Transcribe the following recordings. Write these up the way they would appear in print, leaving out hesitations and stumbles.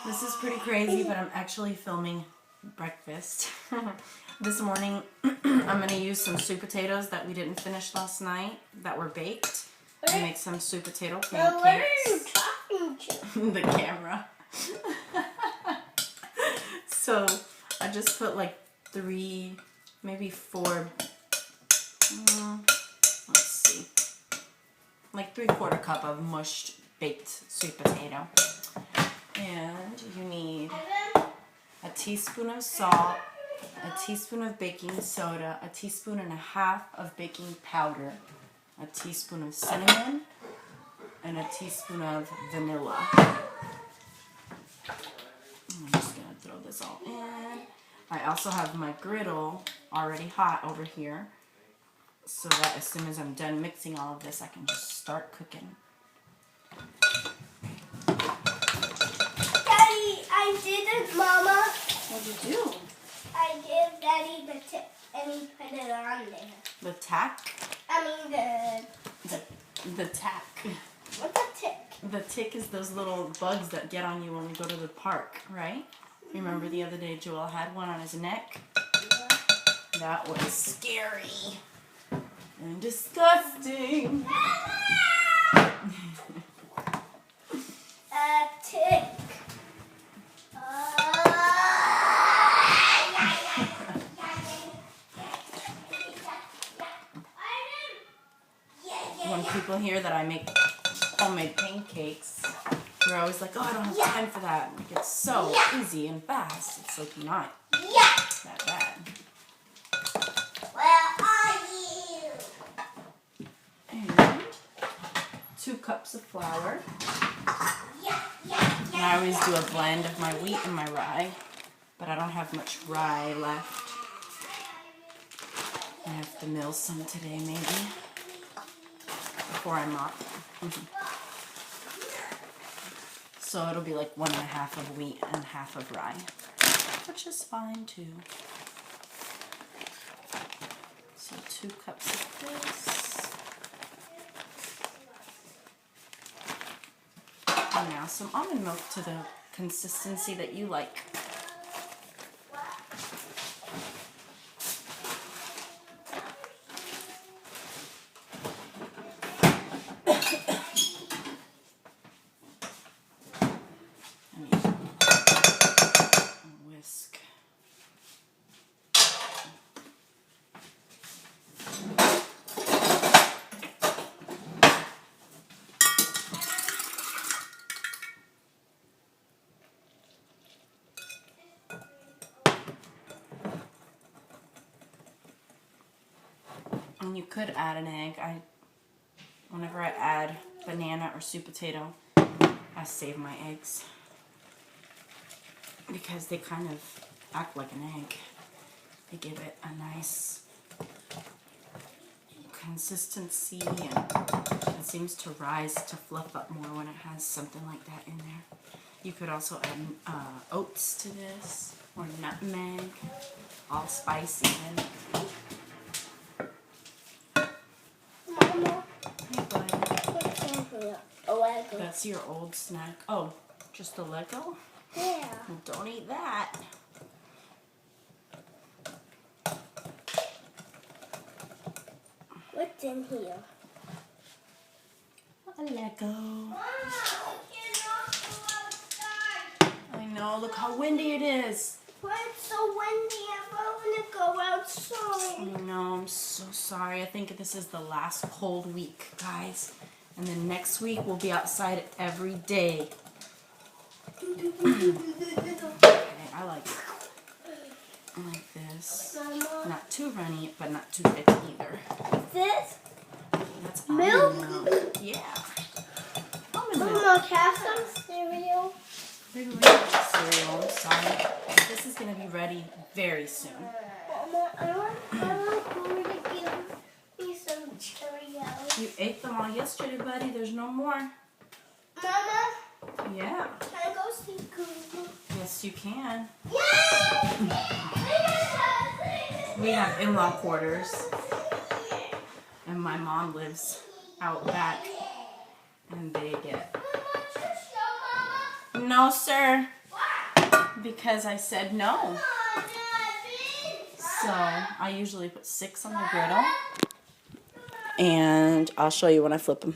This is pretty crazy, but I'm actually filming breakfast. This morning, I'm going to use some sweet potatoes that we didn't finish last night that were baked and make some sweet potato pancakes. Where are you talking to? The camera. So I just put like 3, maybe 4, let's see, like 3/4 cup of mushed baked sweet potato. And you need a teaspoon of salt, a teaspoon of baking soda, a teaspoon and a half of baking powder, a teaspoon of cinnamon, and a teaspoon of vanilla. I'm just going to throw this all in. I also have my griddle already hot over here, so that as soon as I'm done mixing all of this, I can just start cooking. I didn't, Mama. What'd you do? I gave Daddy the tip and he put it on there. The tack? I mean The tack. what's a tick? The tick is those little bugs that get on you when we go to the park, right? Remember the other day Joel had one on his neck? That was scary and disgusting. A tick. When people hear that I make homemade pancakes, they're always like, oh, I don't have time for that. Like, it's so easy and fast. It's like not that bad. Where are you? And 2 cups of flour. And I always do a blend of my wheat and my rye, but I don't have much rye left. I have to mill some today, maybe, before I mop. So it'll be like 1.5 of wheat and half of rye, which is fine too. So 2 cups of this. And now some almond milk to the consistency that you like. Whisk. And you could add an egg. Whenever I add banana or sweet potato, I save my eggs because they kind of act like an egg. They give it a nice consistency, and it seems to rise to fluff up more when it has something like that in there. You could also add oats to this, or nutmeg, allspice even. Mama, Hey, buddy. what's in here? A Lego. That's your old snack. Oh, just a Lego? Yeah. Don't eat that. What's in here? A Lego. I know, look how windy it is. Why it's so windy? I want to go outside. I know, I'm so sorry. I think this is the last cold week, guys. And then next week we'll be outside every day. Okay, I like this. Mama, Not too runny, but not too thick either. this? That's Milk? almond milk. Yeah. Almond milk. Mama, can I have some cereal? Maybe we can get cereal. I'm sorry. This is going to be ready very soon. Mama, I want Mama to give me some Cheerios. You ate them all yesterday, buddy. There's no more. Mama, Yeah. can I go see Google? Yes, you can. Yeah! We have in-law quarters. And my mom lives out back. And they get... No, sir. Why because I said no. So I usually put 6 on the griddle, and I'll show you when I flip them.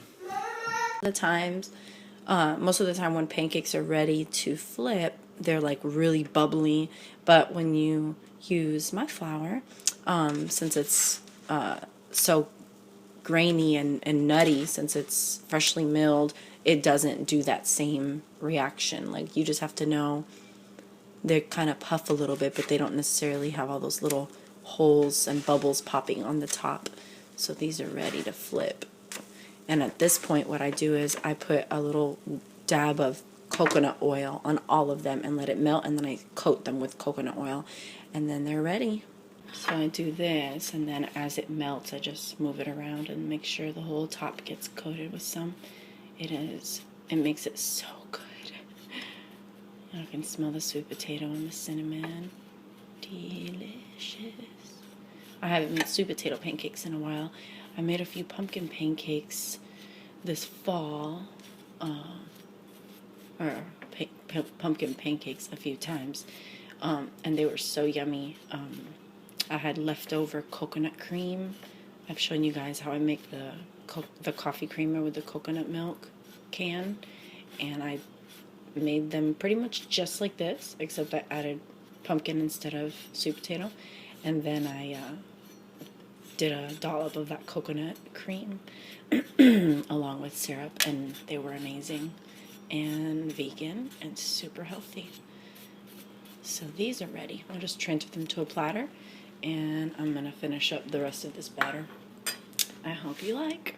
Most of the time when pancakes are ready to flip, they're like really bubbly. But when you use my flour, since it's so grainy and nutty, since it's freshly milled, it doesn't do that same reaction. Like, you just have to know they kind of puff a little bit, but they don't necessarily have all those little holes and bubbles popping on the top. So these are ready to flip. And at this point, what I do is I put a little dab of coconut oil on all of them and let it melt, and then I coat them with coconut oil, and then they're ready. So I do this, and then as it melts, I just move it around and make sure the whole top gets coated with some. It makes it so good. I can smell the sweet potato and the cinnamon. Delicious. I haven't made sweet potato pancakes in a while. I made a few pumpkin pancakes this fall, pumpkin pancakes a few times, and they were so yummy. I had leftover coconut cream. I've shown you guys how I make the coffee creamer with the coconut milk can, and I made them pretty much just like this, except I added pumpkin instead of sweet potato, and then I did a dollop of that coconut cream along with syrup, and they were amazing and vegan and super healthy. So these are ready. I'll just transfer them to a platter, and I'm going to finish up the rest of this batter. I hope you like.